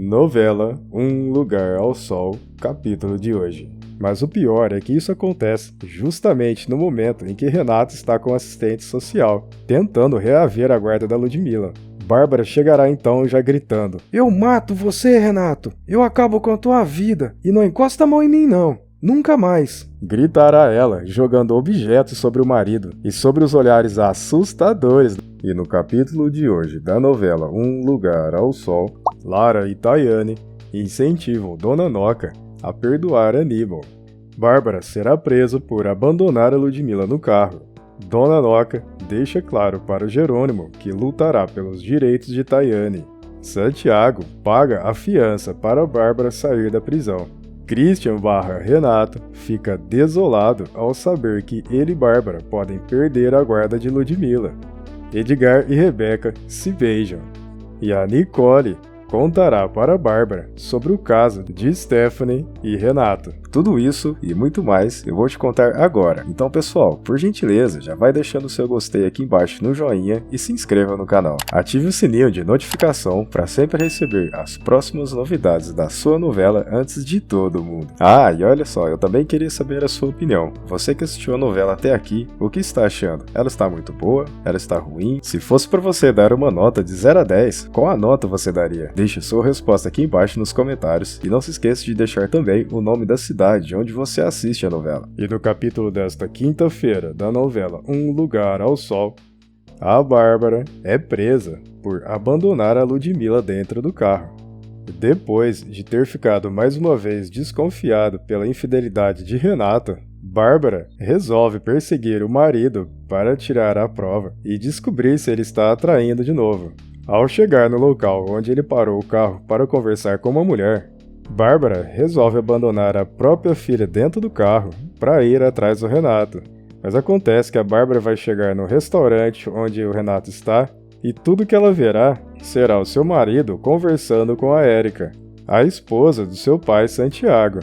Novela Um Lugar ao Sol, capítulo de hoje. Mas o pior é que isso acontece justamente no momento em que Renato está com o assistente social, tentando reaver a guarda da Ludmilla. Bárbara chegará então já gritando: "Eu mato você, Renato! Eu acabo com a tua vida! E não encosta a mão em mim não! Nunca mais!" Gritará ela, jogando objetos sobre o marido e sobre os olhares assustadores. E no capítulo de hoje da novela Um Lugar ao Sol, Lara e Tayane incentivam Dona Noca a perdoar Aníbal. Bárbara será presa por abandonar a Ludmilla no carro. Dona Noca deixa claro para o Jerônimo que lutará pelos direitos de Tayane. Santiago paga a fiança para Bárbara sair da prisão. Christian/Renato fica desolado ao saber que ele e Bárbara podem perder a guarda de Ludmilla. Edgar e Rebeca se beijam. E a Nicole contará para Bárbara sobre o caso de Stephanie e Renato. Tudo isso e muito mais eu vou te contar agora. Então, pessoal, por gentileza, já vai deixando o seu gostei aqui embaixo no joinha e se inscreva no canal. Ative o sininho de notificação para sempre receber as próximas novidades da sua novela antes de todo mundo. Ah, e olha só, eu também queria saber a sua opinião. Você que assistiu a novela até aqui, o que está achando? Ela está muito boa? Ela está ruim? Se fosse para você dar uma nota de 0 a 10, qual a nota você daria? Deixe sua resposta aqui embaixo nos comentários e não se esqueça de deixar também o nome da cidade onde você assiste a novela. E no capítulo desta quinta-feira da novela Um Lugar ao Sol, a Bárbara é presa por abandonar a Ludmilla dentro do carro. Depois de ter ficado mais uma vez desconfiado pela infidelidade de Renato, Bárbara resolve perseguir o marido para tirar a prova e descobrir se ele está atraindo de novo. Ao chegar no local onde ele parou o carro para conversar com uma mulher, Bárbara resolve abandonar a própria filha dentro do carro para ir atrás do Renato. Mas acontece que a Bárbara vai chegar no restaurante onde o Renato está e tudo que ela verá será o seu marido conversando com a Érica, a esposa do seu pai Santiago.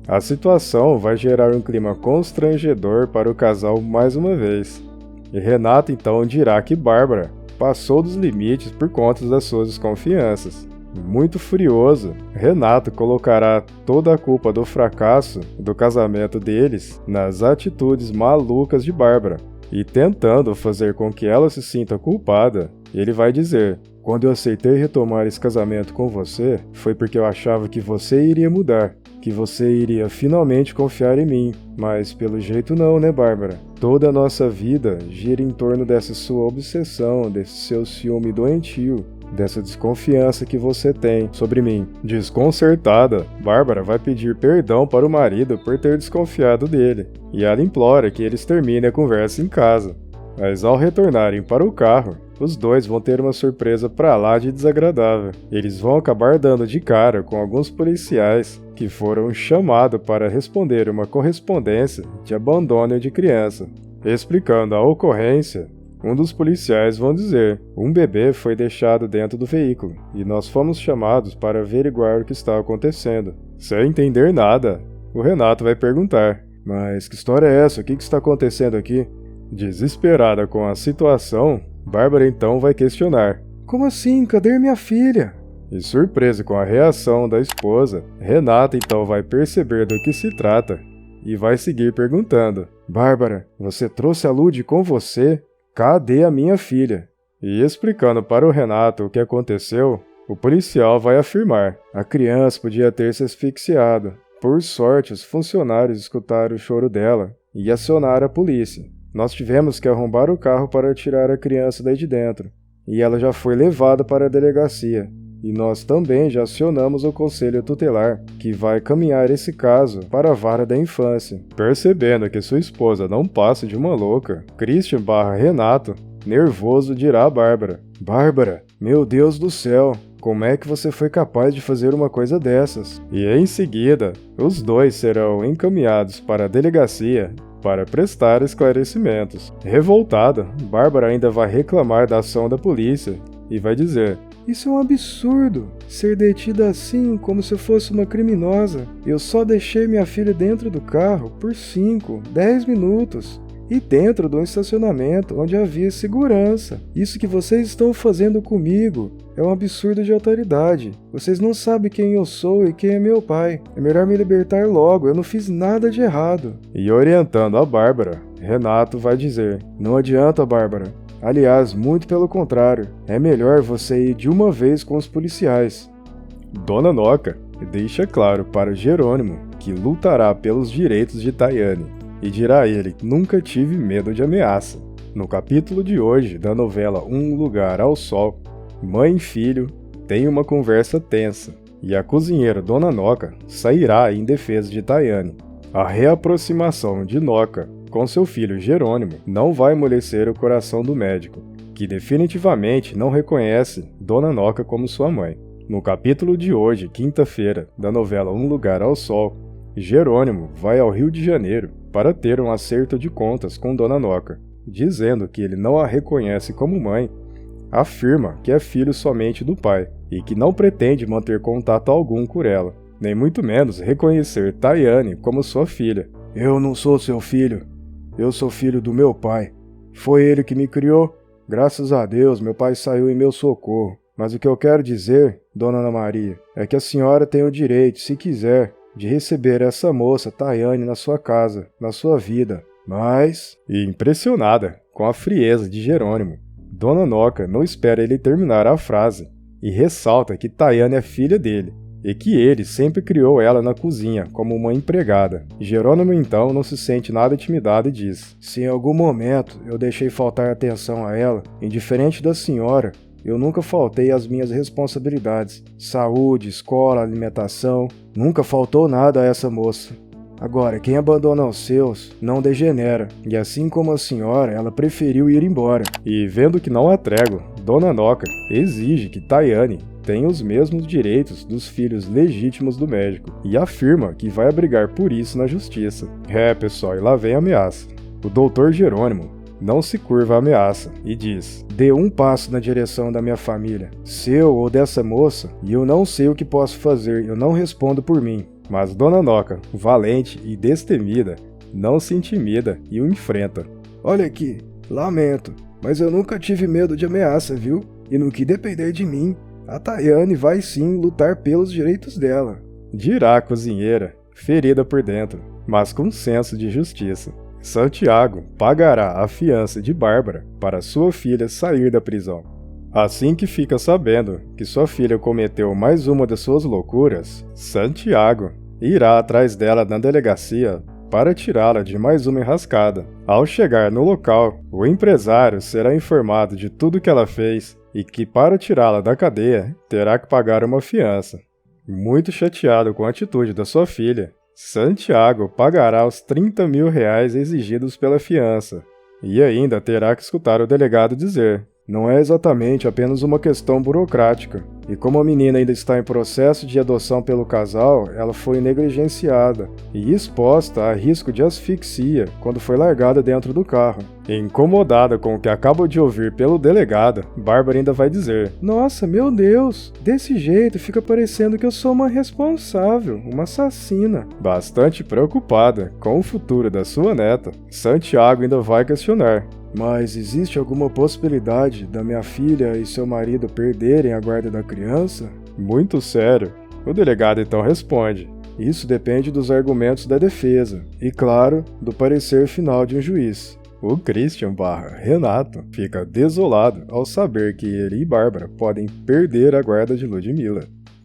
A situação vai gerar um clima constrangedor para o casal mais uma vez. E Renato então dirá que Bárbara passou dos limites por conta das suas desconfianças. Muito furioso, Renato colocará toda a culpa do fracasso do casamento deles nas atitudes malucas de Bárbara. E tentando fazer com que ela se sinta culpada, ele vai dizer: "Quando eu aceitei retomar esse casamento com você, foi porque eu achava que você iria mudar, que você iria finalmente confiar em mim. Mas pelo jeito não, né, Bárbara? Toda a nossa vida gira em torno dessa sua obsessão, desse seu ciúme doentio, dessa desconfiança que você tem sobre mim." Desconcertada, Bárbara vai pedir perdão para o marido por ter desconfiado dele, e ela implora que eles terminem a conversa em casa. Mas ao retornarem para o carro, os dois vão ter uma surpresa pra lá de desagradável. Eles vão acabar dando de cara com alguns policiais que foram chamados para responder uma correspondência de abandono de criança. Explicando a ocorrência, um dos policiais vão dizer: "Um bebê foi deixado dentro do veículo e nós fomos chamados para averiguar o que está acontecendo." Sem entender nada, o Renato vai perguntar: "Mas que história é essa? O que está acontecendo aqui?" Desesperada com a situação, Bárbara então vai questionar: "Como assim? Cadê minha filha?" E surpresa com a reação da esposa, Renato então vai perceber do que se trata e vai seguir perguntando: "Bárbara, você trouxe a Lud com você? Cadê a minha filha?" E explicando para o Renato o que aconteceu, o policial vai afirmar: "A criança podia ter se asfixiado. Por sorte, os funcionários escutaram o choro dela e acionaram a polícia. Nós tivemos que arrombar o carro para tirar a criança daí de dentro, e ela já foi levada para a delegacia. E nós também já acionamos o conselho tutelar, que vai caminhar esse caso para a vara da infância." Percebendo que sua esposa não passa de uma louca, Christian/Renato, nervoso, dirá a Bárbara: "Bárbara, meu Deus do céu, como é que você foi capaz de fazer uma coisa dessas?" E em seguida, os dois serão encaminhados para a delegacia para prestar esclarecimentos. Revoltada, Bárbara ainda vai reclamar da ação da polícia e vai dizer: "Isso é um absurdo, ser detida assim como se eu fosse uma criminosa. Eu só deixei minha filha dentro do carro por 5, 10 minutos. e dentro de um estacionamento onde havia segurança. Isso que vocês estão fazendo comigo é um absurdo de autoridade. Vocês não sabem quem eu sou e quem é meu pai. É melhor me libertar logo, eu não fiz nada de errado. E orientando a Bárbara, Renato vai dizer: não adianta, Bárbara. Aliás, muito pelo contrário, é melhor você ir de uma vez com os policiais. Dona Noca deixa claro para Jerônimo que lutará pelos direitos de Tayane e dirá a ele que nunca tive medo de ameaça. No capítulo de hoje da novela Um Lugar ao Sol, mãe e filho têm uma conversa tensa e a cozinheira Dona Noca sairá em defesa de Tayane. A reaproximação de Noca com seu filho Jerônimo não vai amolecer o coração do médico, que definitivamente não reconhece Dona Noca como sua mãe. No capítulo de hoje, quinta-feira, da novela Um Lugar ao Sol, Jerônimo vai ao Rio de Janeiro para ter um acerto de contas com Dona Noca, dizendo que ele não a reconhece como mãe, afirma que é filho somente do pai e que não pretende manter contato algum com ela, nem muito menos reconhecer Tayane como sua filha. Eu não sou seu filho. Eu sou filho do meu pai. Foi ele que me criou. Graças a Deus, meu pai saiu em meu socorro. Mas o que eu quero dizer, Dona Ana Maria, é que a senhora tem o direito, se quiser, de receber essa moça, Tayane, na sua casa, na sua vida. Mas... E impressionada com a frieza de Jerônimo, Dona Noca não espera ele terminar a frase e ressalta que Tayane é filha dele e que ele sempre criou ela na cozinha como uma empregada. Jerônimo então não se sente nada intimidado e diz: se em algum momento eu deixei faltar atenção a ela, indiferente da senhora, eu nunca faltei às minhas responsabilidades. Saúde, escola, alimentação, nunca faltou nada a essa moça. Agora, quem abandona os seus, não degenera. E assim como a senhora, ela preferiu ir embora. E vendo que não há trégua, Dona Noca exige que Tayane tenha os mesmos direitos dos filhos legítimos do médico. E afirma que vai abrigar por isso na justiça. Pessoal, e lá vem a ameaça. O doutor Jerônimo não se curva à ameaça e diz: dê um passo na direção da minha família, seu ou dessa moça, e eu não sei o que posso fazer, eu não respondo por mim. Mas Dona Noca, valente e destemida, não se intimida e o enfrenta. Olha aqui, lamento, mas eu nunca tive medo de ameaça, viu? E no que depender de mim, a Tayane vai sim lutar pelos direitos dela. Dirá a cozinheira, ferida por dentro, mas com senso de justiça. Santiago pagará a fiança de Bárbara para sua filha sair da prisão. Assim que fica sabendo que sua filha cometeu mais uma de suas loucuras, Santiago irá atrás dela na delegacia para tirá-la de mais uma enrascada. Ao chegar no local, o empresário será informado de tudo que ela fez e que para tirá-la da cadeia terá que pagar uma fiança. Muito chateado com a atitude da sua filha, Santiago pagará os 30 mil reais exigidos pela fiança e ainda terá que escutar o delegado dizer: não é exatamente apenas uma questão burocrática, e como a menina ainda está em processo de adoção pelo casal, ela foi negligenciada e exposta a risco de asfixia quando foi largada dentro do carro. Incomodada com o que acaba de ouvir pelo delegado, Bárbara ainda vai dizer: nossa, meu Deus, desse jeito fica parecendo que eu sou uma responsável, uma assassina. Bastante preocupada com o futuro da sua neta, Santiago ainda vai questionar: mas existe alguma possibilidade da minha filha e seu marido perderem a guarda da criança? Muito sério. O delegado então responde: isso depende dos argumentos da defesa e, claro, do parecer final de um juiz. O Christian / Renato fica desolado ao saber que ele e Bárbara podem perder a guarda de Ludmila.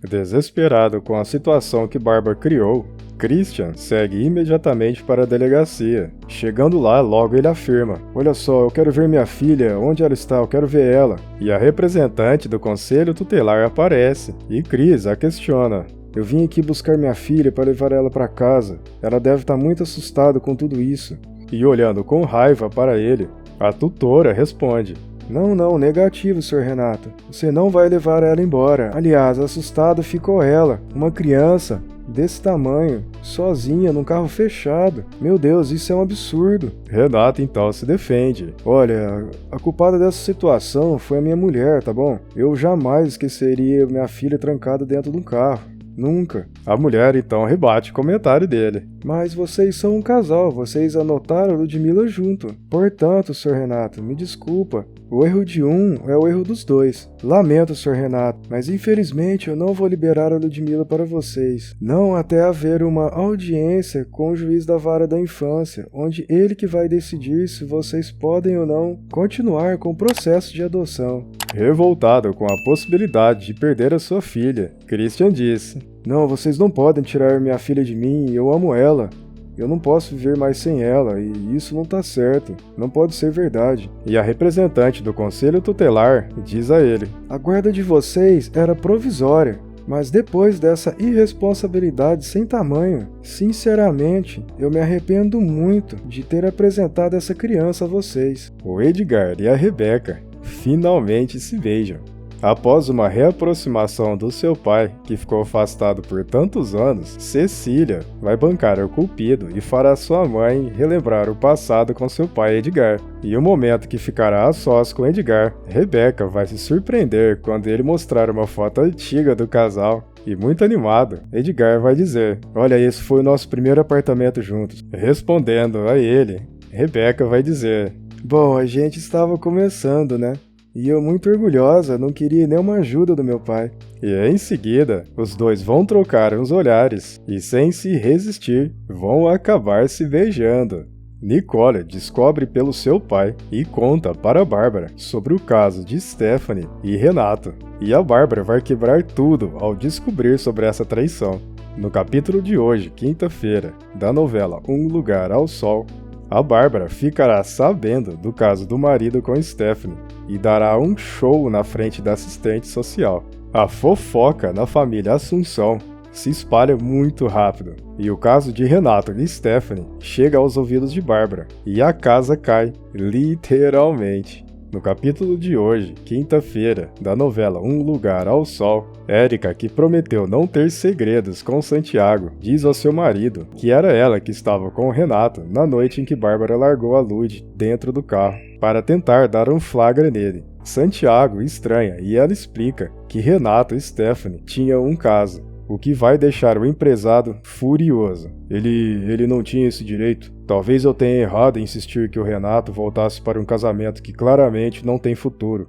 Desesperado com a situação que Bárbara criou, Christian segue imediatamente para a delegacia. Chegando lá, logo ele afirma: olha só, eu quero ver minha filha, onde ela está, eu quero ver ela. E a representante do conselho tutelar aparece, e Chris a questiona: eu vim aqui buscar minha filha para levar ela para casa, ela deve estar muito assustada com tudo isso. E olhando com raiva para ele, a tutora responde: não, negativo, Sr. Renato, você não vai levar ela embora. Aliás, assustada ficou ela, uma criança desse tamanho, sozinha num carro fechado. Meu Deus, isso é um absurdo. Renato então se defende: olha, a culpada dessa situação foi a minha mulher, tá bom? Eu jamais esqueceria minha filha trancada dentro de um carro. nunca. A mulher então rebate o comentário dele. Mas vocês são um casal, vocês anotaram Ludmila junto. Portanto, Sr. Renato, me desculpa. O erro de um é o erro dos dois. Lamento, Sr. Renato, mas infelizmente eu não vou liberar a Ludmila para vocês. Não até haver uma audiência com o juiz da vara da infância, onde ele que vai decidir se vocês podem ou não continuar com o processo de adoção. Revoltado com a possibilidade de perder a sua filha, Christian disse: Não, vocês não podem tirar minha filha de mim, eu amo ela. Eu não posso viver mais sem ela, e isso não tá certo. Não pode ser verdade. E a representante do Conselho Tutelar diz a ele: A guarda de vocês era provisória, mas depois dessa irresponsabilidade sem tamanho, sinceramente, eu me arrependo muito de ter apresentado essa criança a vocês. O Edgar e a Rebecca finalmente se beijam. Após uma reaproximação do seu pai, que ficou afastado por tantos anos, Cecília vai bancar o culpido e fará sua mãe relembrar o passado com seu pai Edgar. E o momento que ficará a sós com Edgar, Rebecca vai se surpreender quando ele mostrar uma foto antiga do casal. E muito animado, Edgar vai dizer: Olha, esse foi o nosso primeiro apartamento juntos. Respondendo a ele, Rebecca vai dizer: Bom, a gente estava começando, né? E eu, muito orgulhosa, não queria nenhuma ajuda do meu pai. E em seguida, os dois vão trocar uns olhares e, sem se resistir, vão acabar se beijando. Nicole descobre pelo seu pai e conta para Bárbara sobre o caso de Stephanie e Renato. E a Bárbara vai quebrar tudo ao descobrir sobre essa traição. No capítulo de hoje, quinta-feira, da novela Um Lugar ao Sol, a Bárbara ficará sabendo do caso do marido com Stephanie e dará um show na frente da assistente social. A fofoca na família Assunção se espalha muito rápido, e o caso de Renato e Stephanie chega aos ouvidos de Bárbara, e a casa cai, literalmente. No capítulo de hoje, quinta-feira, da novela Um Lugar ao Sol, Érica, que prometeu não ter segredos com Santiago, diz ao seu marido que era ela que estava com o Renato na noite em que Bárbara largou a Lud dentro do carro, para tentar dar um flagra nele. Santiago estranha e ela explica que Renato e Stephanie tinham um caso, o que vai deixar o empresado furioso. Ele não tinha esse direito. Talvez eu tenha errado em insistir que o Renato voltasse para um casamento que claramente não tem futuro.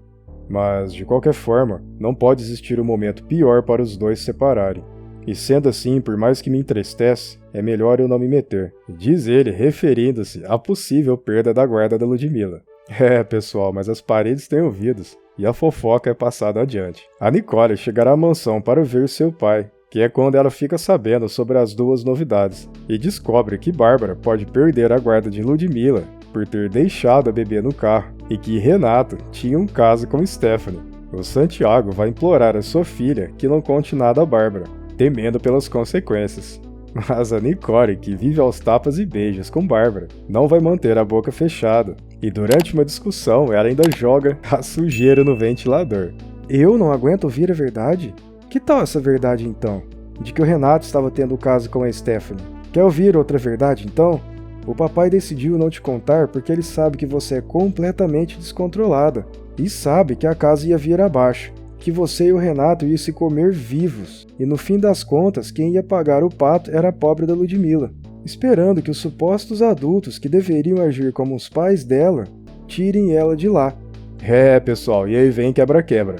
Mas, de qualquer forma, não pode existir um momento pior para os dois se separarem. E sendo assim, por mais que me entristece, é melhor eu não me meter, diz ele, referindo-se à possível perda da guarda da Ludmila. É, pessoal, mas as paredes têm ouvidos, e a fofoca é passada adiante. A Nicole chegará à mansão para ver seu pai, que é quando ela fica sabendo sobre as duas novidades, e descobre que Bárbara pode perder a guarda de Ludmila por ter deixado a bebê no carro, e que Renato tinha um caso com Stephanie. O Santiago vai implorar a sua filha que não conte nada a Bárbara, temendo pelas consequências. Mas a Nicole, que vive aos tapas e beijos com Bárbara, não vai manter a boca fechada, e durante uma discussão ela ainda joga a sujeira no ventilador. Eu não aguento ouvir a verdade? Que tal essa verdade então? De que o Renato estava tendo o caso com a Stephanie. Quer ouvir outra verdade então? O papai decidiu não te contar porque ele sabe que você é completamente descontrolada e sabe que a casa ia vir abaixo, que você e o Renato iam se comer vivos, e no fim das contas quem ia pagar o pato era a pobre da Ludmila, esperando que os supostos adultos que deveriam agir como os pais dela tirem ela de lá. É, pessoal, e aí vem quebra-quebra.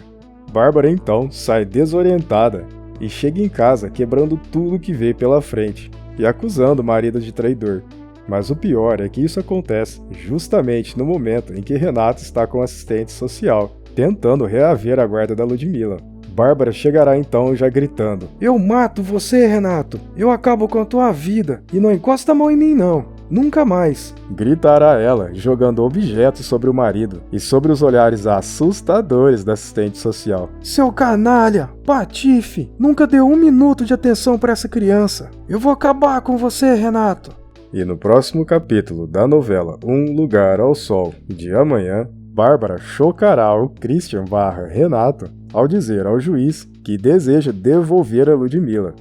Bárbara então sai desorientada e chega em casa quebrando tudo que vê pela frente e acusando o marido de traidor. Mas o pior é que isso acontece justamente no momento em que Renato está com o assistente social, tentando reaver a guarda da Ludmila. Bárbara chegará então já gritando: Eu mato você, Renato! Eu acabo com a tua vida! E não encosta a mão em mim não! Nunca mais! Gritará ela, jogando objetos sobre o marido e sobre os olhares assustadores da assistente social. Seu canalha! Patife! Nunca deu 1 minuto de atenção para essa criança! Eu vou acabar com você, Renato! E no próximo capítulo da novela Um Lugar ao Sol de amanhã, Bárbara chocará o Christian/Renato ao dizer ao juiz que deseja devolver a Ludmila.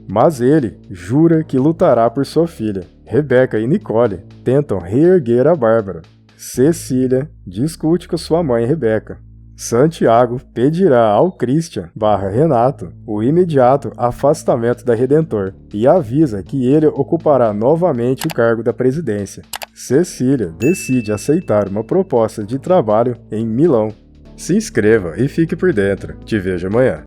Mas ele jura que lutará por sua filha. Rebecca e Nicole tentam reerguer a Bárbara. Cecília discute com sua mãe Rebecca. Santiago pedirá ao Christian/Renato o imediato afastamento da Redentor e avisa que ele ocupará novamente o cargo da presidência. Cecília decide aceitar uma proposta de trabalho em Milão. Se inscreva e fique por dentro. Te vejo amanhã.